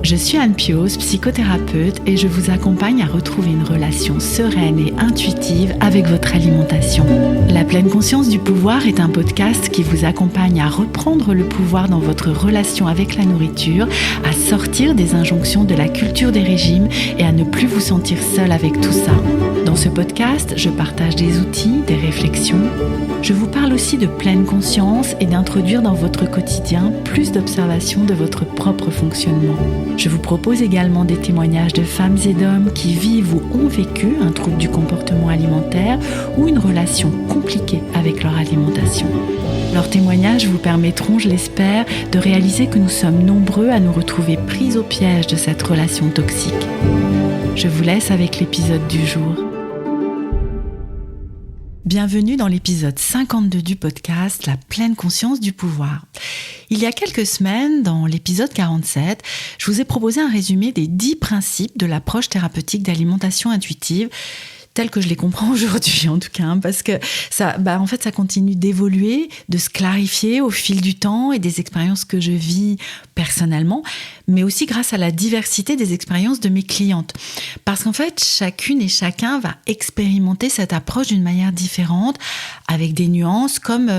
Je suis Anne Pioz, psychothérapeute, et je vous accompagne à retrouver une relation sereine et intuitive avec votre alimentation. La pleine conscience du pouvoir est un podcast qui vous accompagne à reprendre le pouvoir dans votre relation avec la nourriture, à sortir des injonctions de la culture des régimes et à ne plus vous sentir seul avec tout ça. Dans ce podcast, je partage des outils, des réflexions. Je vous parle aussi de pleine conscience et d'introduire dans votre quotidien plus d'observation de votre propre fonctionnement. Je vous propose également des témoignages de femmes et d'hommes qui vivent ou ont vécu un trouble du comportement alimentaire ou une relation compliquée avec leur alimentation. Leurs témoignages vous permettront, je l'espère, de réaliser que nous sommes nombreux à nous retrouver pris au piège de cette relation toxique. Je vous laisse avec l'épisode du jour. Bienvenue dans l'épisode 52 du podcast La pleine conscience du pouvoir. Il y a quelques semaines, dans l'épisode 47, je vous ai proposé un résumé des 10 principes de l'approche thérapeutique d'alimentation intuitive, tel que je les comprends aujourd'hui en tout cas, parce que ça continue d'évoluer, de se clarifier au fil du temps et des expériences que je vis personnellement, mais aussi grâce à la diversité des expériences de mes clientes. Parce qu'en fait, chacune et chacun va expérimenter cette approche d'une manière différente, avec des nuances, comme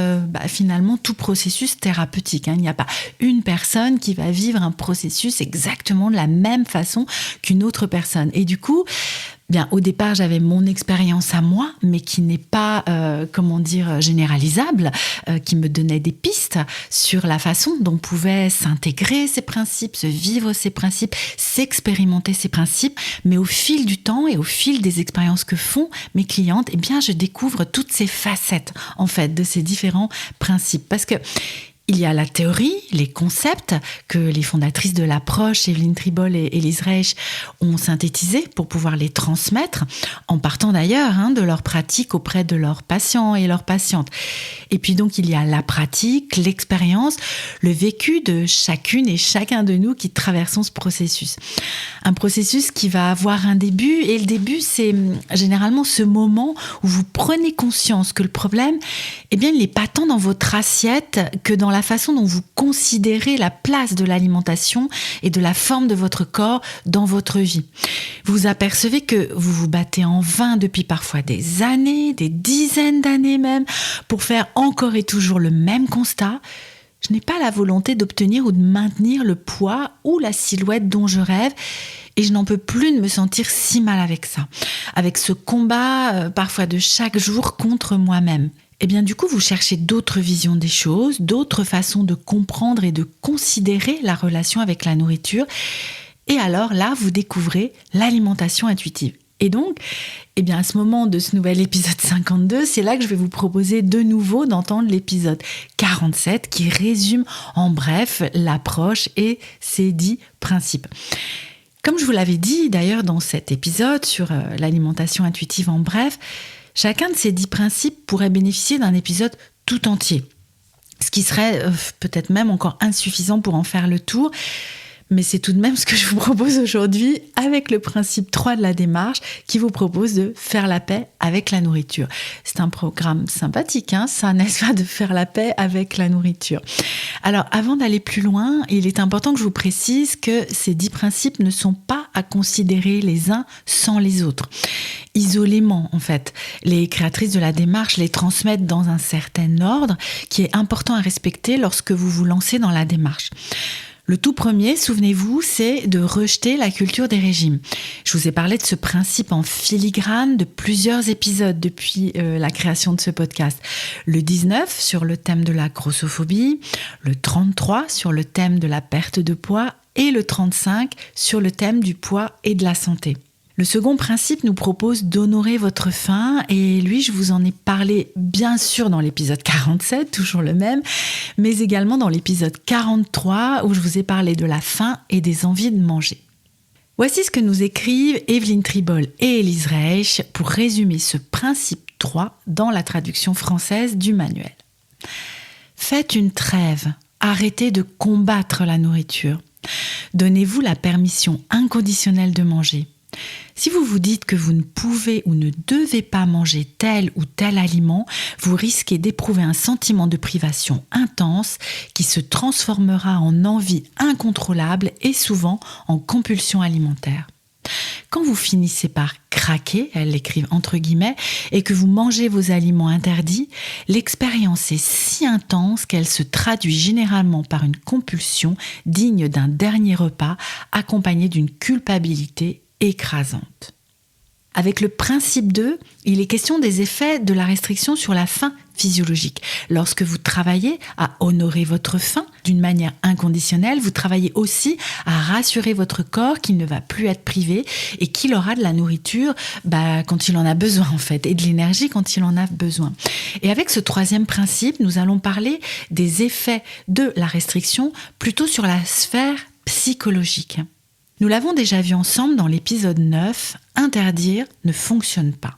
finalement tout processus thérapeutique. Il n'y a pas une personne qui va vivre un processus exactement de la même façon qu'une autre personne. Et du coup, au départ, j'avais mon expérience à moi, mais qui n'est pas, généralisable, qui me donnait des pistes sur la façon dont pouvaient s'intégrer ces principes, se vivre ces principes, s'expérimenter ces principes. Mais au fil du temps et au fil des expériences que font mes clientes, je découvre toutes ces facettes, en fait, de ces différents principes. Parce que il y a la théorie, les concepts que les fondatrices de l'approche, Évelyne Tribolle et Élise Reich, ont synthétisés pour pouvoir les transmettre, en partant d'ailleurs de leur pratique auprès de leurs patients et leurs patientes. Et puis donc il y a la pratique, l'expérience, le vécu de chacune et chacun de nous qui traversons ce processus. Un processus qui va avoir un début, et le début c'est généralement ce moment où vous prenez conscience que le problème, il n'est pas tant dans votre assiette que dans la façon dont vous considérez la place de l'alimentation et de la forme de votre corps dans votre vie. Vous vous apercevez que vous vous battez en vain depuis parfois des années, des dizaines d'années même, pour faire encore et toujours le même constat. Je n'ai pas la volonté d'obtenir ou de maintenir le poids ou la silhouette dont je rêve, et je n'en peux plus de me sentir si mal avec ça, avec ce combat parfois de chaque jour contre moi-même. Du coup, vous cherchez d'autres visions des choses, d'autres façons de comprendre et de considérer la relation avec la nourriture. Et alors là, vous découvrez l'alimentation intuitive. Et donc, à ce moment de ce nouvel épisode 52, c'est là que je vais vous proposer de nouveau d'entendre l'épisode 47 qui résume en bref l'approche et ses 10 principes. Comme je vous l'avais dit d'ailleurs dans cet épisode sur l'alimentation intuitive en bref, chacun de ces 10 principes pourrait bénéficier d'un épisode tout entier, ce qui serait peut-être même encore insuffisant pour en faire le tour. Mais c'est tout de même ce que je vous propose aujourd'hui avec le principe 3 de la démarche qui vous propose de faire la paix avec la nourriture. C'est un programme sympathique, ça, n'est-ce pas, de faire la paix avec la nourriture. Alors, avant d'aller plus loin, il est important que je vous précise que ces 10 principes ne sont pas à considérer les uns sans les autres. Isolément, en fait. Les créatrices de la démarche les transmettent dans un certain ordre qui est important à respecter lorsque vous vous lancez dans la démarche. Le tout premier, souvenez-vous, c'est de rejeter la culture des régimes. Je vous ai parlé de ce principe en filigrane de plusieurs épisodes depuis la création de ce podcast. Le 19 sur le thème de la grossophobie, le 33 sur le thème de la perte de poids et le 35 sur le thème du poids et de la santé. Le second principe nous propose d'honorer votre faim et lui, je vous en ai parlé bien sûr dans l'épisode 47, toujours le même, mais également dans l'épisode 43 où je vous ai parlé de la faim et des envies de manger. Voici ce que nous écrivent Évelyne Tribolle et Élise Reich pour résumer ce principe 3 dans la traduction française du manuel. Faites une trêve, arrêtez de combattre la nourriture. Donnez-vous la permission inconditionnelle de manger. Si vous vous dites que vous ne pouvez ou ne devez pas manger tel ou tel aliment, vous risquez d'éprouver un sentiment de privation intense qui se transformera en envie incontrôlable et souvent en compulsion alimentaire. Quand vous finissez par craquer, elles l'écrivent entre guillemets, et que vous mangez vos aliments interdits, l'expérience est si intense qu'elle se traduit généralement par une compulsion digne d'un dernier repas accompagnée d'une culpabilité écrasante. Avec le principe 2, il est question des effets de la restriction sur la faim physiologique. Lorsque vous travaillez à honorer votre faim d'une manière inconditionnelle, vous travaillez aussi à rassurer votre corps qu'il ne va plus être privé et qu'il aura de la nourriture quand il en a besoin en fait, et de l'énergie quand il en a besoin. Et avec ce troisième principe, nous allons parler des effets de la restriction plutôt sur la sphère psychologique. Nous l'avons déjà vu ensemble dans l'épisode 9, interdire ne fonctionne pas.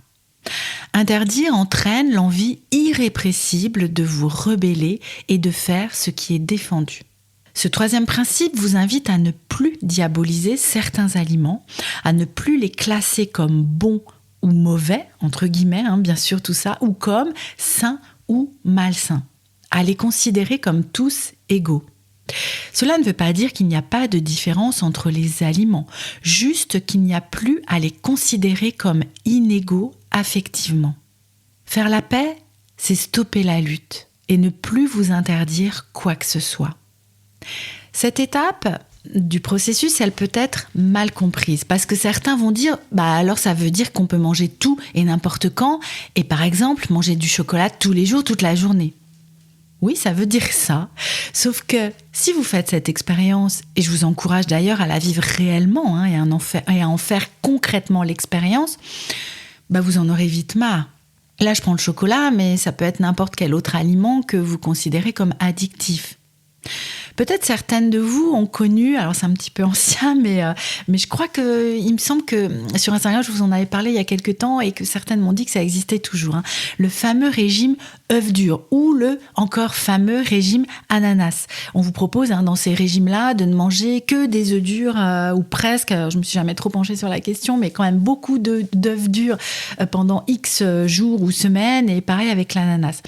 Interdire entraîne l'envie irrépressible de vous rebeller et de faire ce qui est défendu. Ce troisième principe vous invite à ne plus diaboliser certains aliments, à ne plus les classer comme bons ou mauvais, entre guillemets, bien sûr tout ça, ou comme sains ou malsains, à les considérer comme tous égaux. Cela ne veut pas dire qu'il n'y a pas de différence entre les aliments, juste qu'il n'y a plus à les considérer comme inégaux affectivement. Faire la paix, c'est stopper la lutte et ne plus vous interdire quoi que ce soit. Cette étape du processus, elle peut être mal comprise parce que certains vont dire alors ça veut dire qu'on peut manger tout et n'importe quand et par exemple manger du chocolat tous les jours, toute la journée. Oui, ça veut dire ça. Sauf que si vous faites cette expérience, et je vous encourage d'ailleurs à la vivre réellement et à en faire concrètement l'expérience, vous en aurez vite marre. Là, je prends le chocolat, mais ça peut être n'importe quel autre aliment que vous considérez comme addictif. Peut-être certaines de vous ont connu, alors c'est un petit peu ancien, mais je crois il me semble que sur Instagram, je vous en avais parlé il y a quelques temps et que certaines m'ont dit que ça existait toujours. Le fameux régime œuf dur ou le encore fameux régime ananas. On vous propose dans ces régimes-là de ne manger que des œufs durs ou presque. Alors, je me suis jamais trop penchée sur la question, mais quand même beaucoup d'œufs durs pendant X jours ou semaines et pareil avec l'ananas.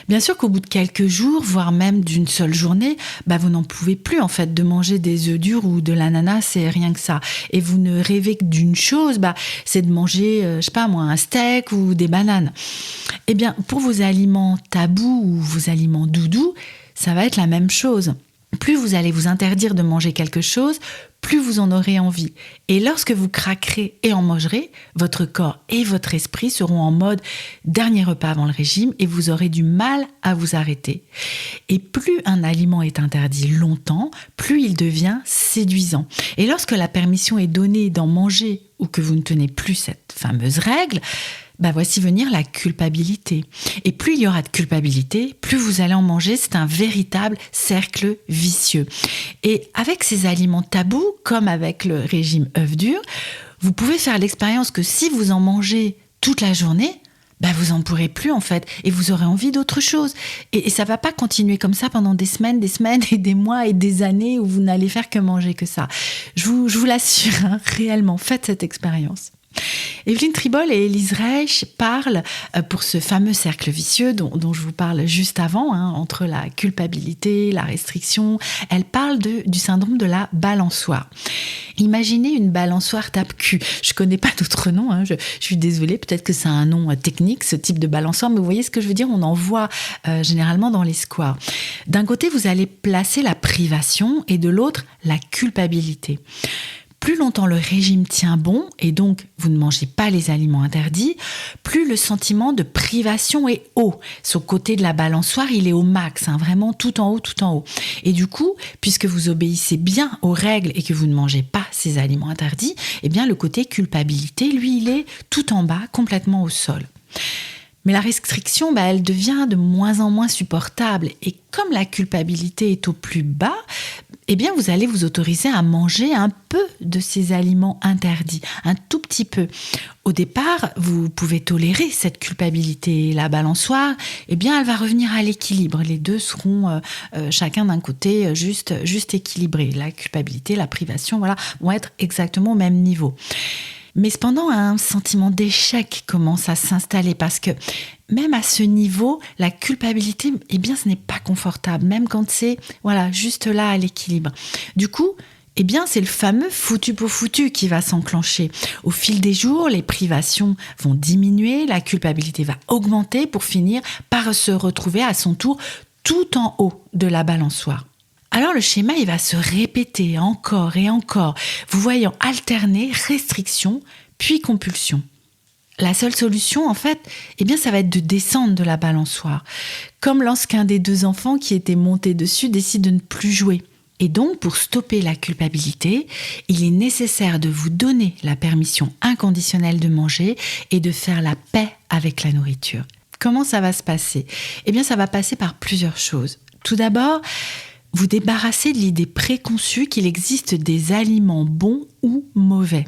Bien sûr qu'au bout de quelques jours, voire même d'une seule journée, vous n'en pouvez plus en fait de manger des œufs durs ou de l'ananas, c'est rien que ça. Et vous ne rêvez que d'une chose, c'est de manger, un steak ou des bananes. Eh bien, pour vos aliments tabous ou vos aliments doudous, ça va être la même chose. Plus vous allez vous interdire de manger quelque chose, plus vous en aurez envie. Et lorsque vous craquerez et en mangerez, votre corps et votre esprit seront en mode dernier repas avant le régime et vous aurez du mal à vous arrêter. Et plus un aliment est interdit longtemps, plus il devient séduisant. Et lorsque la permission est donnée d'en manger ou que vous ne tenez plus cette fameuse règle, voici venir la culpabilité. Et plus il y aura de culpabilité, plus vous allez en manger. C'est un véritable cercle vicieux. Et avec ces aliments tabous, comme avec le régime œuf dur, vous pouvez faire l'expérience que si vous en mangez toute la journée, vous en pourrez plus en fait, et vous aurez envie d'autre chose. Et ça va pas continuer comme ça pendant des semaines et des mois et des années où vous n'allez faire que manger que ça. Je vous l'assure, réellement, faites cette expérience. Evelyne Tribol et Élise Reich parlent pour ce fameux cercle vicieux dont je vous parle juste avant, entre la culpabilité, la restriction. Elles parlent du syndrome de la balançoire. Imaginez une balançoire tape-cul. Je connais pas d'autre nom, je suis désolée, peut-être que c'est un nom technique, ce type de balançoire, mais vous voyez ce que je veux dire, on en voit généralement dans les squares. D'un côté, vous allez placer la privation et de l'autre, la culpabilité. Plus longtemps le régime tient bon, et donc vous ne mangez pas les aliments interdits, plus le sentiment de privation est haut. Ce côté de la balançoire, il est au max, vraiment tout en haut, tout en haut. Et du coup, puisque vous obéissez bien aux règles et que vous ne mangez pas ces aliments interdits, eh bien le côté culpabilité, lui, il est tout en bas, complètement au sol. Mais la restriction, elle devient de moins en moins supportable. Et comme la culpabilité est au plus bas, eh bien, vous allez vous autoriser à manger un peu de ces aliments interdits, un tout petit peu. Au départ, vous pouvez tolérer cette culpabilité. La balançoire, eh bien, elle va revenir à l'équilibre. Les deux seront chacun d'un côté juste équilibrés. La culpabilité, la privation, vont être exactement au même niveau. Mais cependant, un sentiment d'échec commence à s'installer parce que même à ce niveau, la culpabilité, eh bien, ce n'est pas confortable, même quand c'est, voilà, juste là à l'équilibre. Du coup, eh bien, c'est le fameux foutu pour foutu qui va s'enclencher. Au fil des jours, les privations vont diminuer, la culpabilité va augmenter pour finir par se retrouver à son tour tout en haut de la balançoire. Alors le schéma, il va se répéter encore et encore, vous voyant alterner restriction puis compulsion. La seule solution, en fait, eh bien, ça va être de descendre de la balançoire. Comme lorsqu'un des deux enfants qui était monté dessus décide de ne plus jouer. Et donc, pour stopper la culpabilité, il est nécessaire de vous donner la permission inconditionnelle de manger et de faire la paix avec la nourriture. Comment ça va se passer ? Eh bien, ça va passer par plusieurs choses. Tout d'abord, vous débarrasser de l'idée préconçue qu'il existe des aliments bons ou mauvais.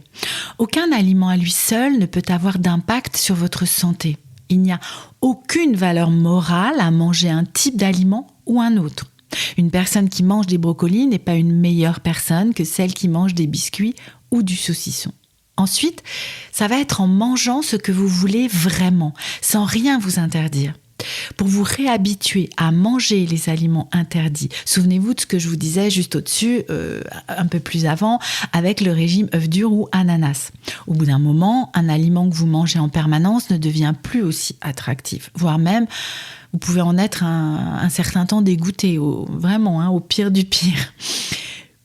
Aucun aliment à lui seul ne peut avoir d'impact sur votre santé. Il n'y a aucune valeur morale à manger un type d'aliment ou un autre. Une personne qui mange des brocolis n'est pas une meilleure personne que celle qui mange des biscuits ou du saucisson. Ensuite, ça va être en mangeant ce que vous voulez vraiment, sans rien vous interdire. Pour vous réhabituer à manger les aliments interdits, souvenez-vous de ce que je vous disais juste au-dessus, un peu plus avant, avec le régime œuf dur ou ananas. Au bout d'un moment, un aliment que vous mangez en permanence ne devient plus aussi attractif, voire même, vous pouvez en être un certain temps dégoûté, vraiment, au pire du pire.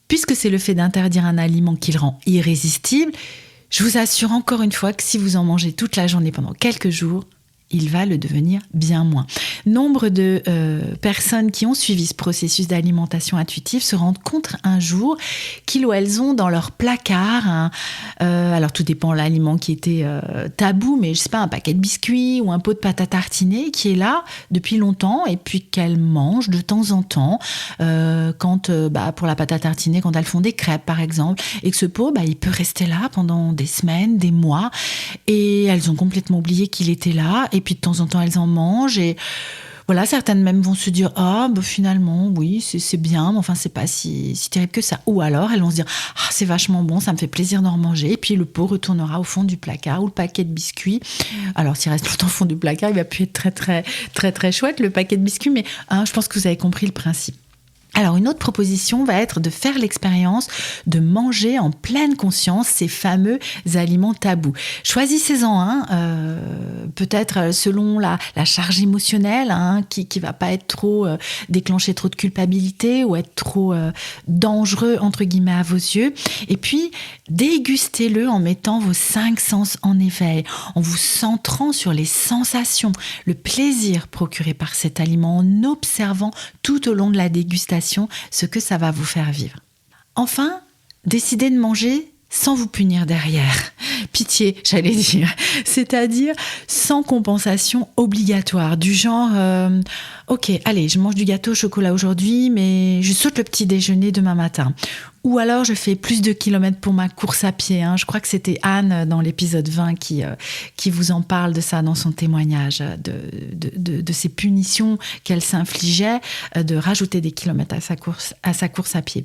Puisque c'est le fait d'interdire un aliment qui le rend irrésistible, je vous assure encore une fois que si vous en mangez toute la journée pendant quelques jours, il va le devenir bien moins. Nombre de personnes qui ont suivi ce processus d'alimentation intuitive se rendent compte un jour qu'ils ou elles ont dans leur placard, alors tout dépend de l'aliment qui était tabou, mais je sais pas, un paquet de biscuits ou un pot de pâte à tartiner qui est là depuis longtemps et puis qu'elles mangent de temps en temps quand, pour la pâte à tartiner, quand elles font des crêpes par exemple, et que ce pot, il peut rester là pendant des semaines, des mois, et elles ont complètement oublié qu'il était là. Et puis de temps en temps, elles en mangent et voilà, certaines même vont se dire finalement, oui, c'est bien, mais enfin, c'est pas si terrible que ça. Ou alors, elles vont se dire c'est vachement bon, ça me fait plaisir d'en manger. Et puis le pot retournera au fond du placard ou le paquet de biscuits. Alors, s'il reste longtemps au fond du placard, il va plus être très, très, très, très chouette, le paquet de biscuits, mais je pense que vous avez compris le principe. Alors, une autre proposition va être de faire l'expérience de manger en pleine conscience ces fameux aliments tabous. Choisissez-en un, peut-être selon la charge émotionnelle, qui va pas être trop déclencher trop de culpabilité ou être trop dangereux entre guillemets à vos yeux. Et puis, dégustez-le en mettant vos 5 sens en éveil, en vous centrant sur les sensations, le plaisir procuré par cet aliment, en observant tout au long de la dégustation ce que ça va vous faire vivre. Enfin, décidez de manger sans vous punir derrière. Pitié, j'allais dire. C'est-à-dire sans compensation obligatoire, du genre ok, allez, je mange du gâteau au chocolat aujourd'hui, mais je saute le petit déjeuner demain matin. Ou alors je fais plus de kilomètres pour ma course à pied. Je crois que c'était Anne dans l'épisode 20 qui vous en parle de ça dans son témoignage, de ces punitions qu'elle s'infligeait, de rajouter des kilomètres à sa course à pied.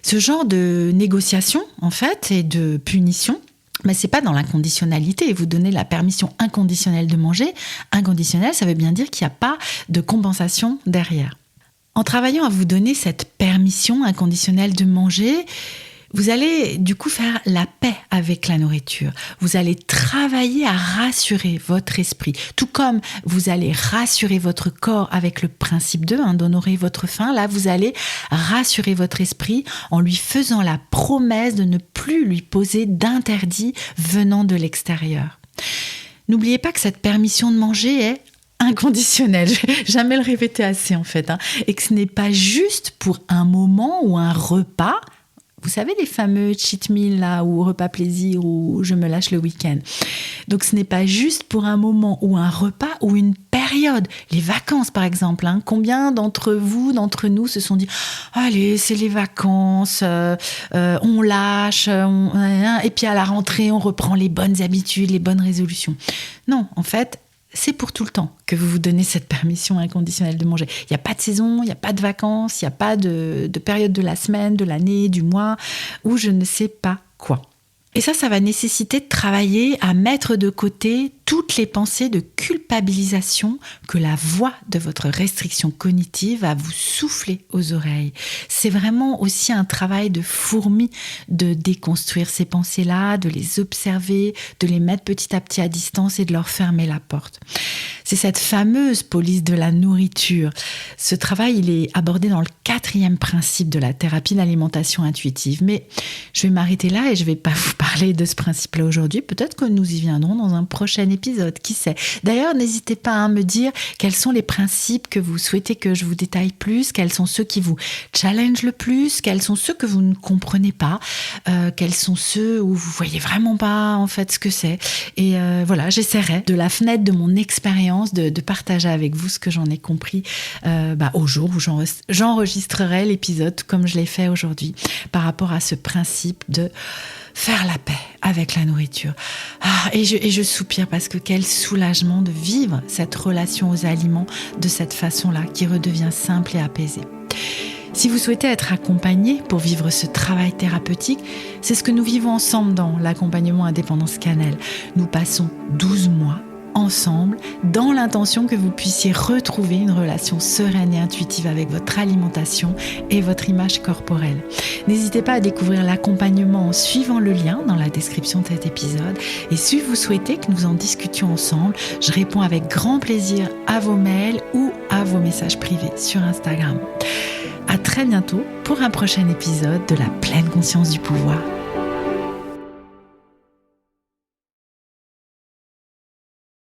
Ce genre de négociation, en fait, et de punition, mais c'est pas dans l'inconditionnalité. Vous donnez la permission inconditionnelle de manger. Inconditionnelle, ça veut bien dire qu'il n'y a pas de compensation derrière. En travaillant à vous donner cette permission inconditionnelle de manger, vous allez du coup faire la paix avec la nourriture. Vous allez travailler à rassurer votre esprit, tout comme vous allez rassurer votre corps avec le principe d'honorer votre faim. Là, vous allez rassurer votre esprit en lui faisant la promesse de ne plus lui poser d'interdits venant de l'extérieur. N'oubliez pas que cette permission de manger est inconditionnel, je vais jamais le répéter assez en fait, et que ce n'est pas juste pour un moment ou un repas. Vous savez les fameux cheat meals là, ou repas plaisir, ou je me lâche le week-end. Donc ce n'est pas juste pour un moment ou un repas ou une période. Les vacances par exemple, combien d'entre nous se sont dit allez, c'est les vacances, on lâche, et puis à la rentrée on reprend les bonnes habitudes, les bonnes résolutions. Non, en fait, c'est pour tout le temps que vous vous donnez cette permission inconditionnelle de manger. Il n'y a pas de saison, il n'y a pas de vacances, il n'y a pas de période de la semaine, de l'année, du mois, ou je ne sais pas quoi. Et ça va nécessiter de travailler à mettre de côté toutes les pensées de culpabilisation que la voix de votre restriction cognitive va vous souffler aux oreilles. C'est vraiment aussi un travail de fourmi de déconstruire ces pensées-là, de les observer, de les mettre petit à petit à distance et de leur fermer la porte. C'est cette fameuse police de la nourriture. Ce travail, il est abordé dans le 4e principe de la thérapie d'alimentation intuitive. Mais je vais m'arrêter là et je ne vais pas vous parler de ce principe-là aujourd'hui. Peut-être que nous y viendrons dans un prochain épisode, qui sait. D'ailleurs, n'hésitez pas à me dire quels sont les principes que vous souhaitez que je vous détaille plus, quels sont ceux qui vous challengent le plus, quels sont ceux que vous ne comprenez pas, quels sont ceux où vous voyez vraiment pas en fait ce que c'est. Et voilà, j'essaierai de la fenêtre de mon expérience de partager avec vous ce que j'en ai compris au jour où j'enregistrerai l'épisode comme je l'ai fait aujourd'hui par rapport à ce principe de faire la paix avec la nourriture. Et je soupire parce que quel soulagement de vivre cette relation aux aliments de cette façon-là qui redevient simple et apaisée. Si vous souhaitez être accompagné pour vivre ce travail thérapeutique, c'est ce que nous vivons ensemble dans l'accompagnement Indépendance Cannelle. Nous passons 12 mois ensemble dans l'intention que vous puissiez retrouver une relation sereine et intuitive avec votre alimentation et votre image corporelle. N'hésitez pas à découvrir l'accompagnement en suivant le lien dans la description de cet épisode. Et si vous souhaitez que nous en discutions ensemble, je réponds avec grand plaisir à vos mails ou à vos messages privés sur Instagram. À très bientôt pour un prochain épisode de la pleine conscience du pouvoir.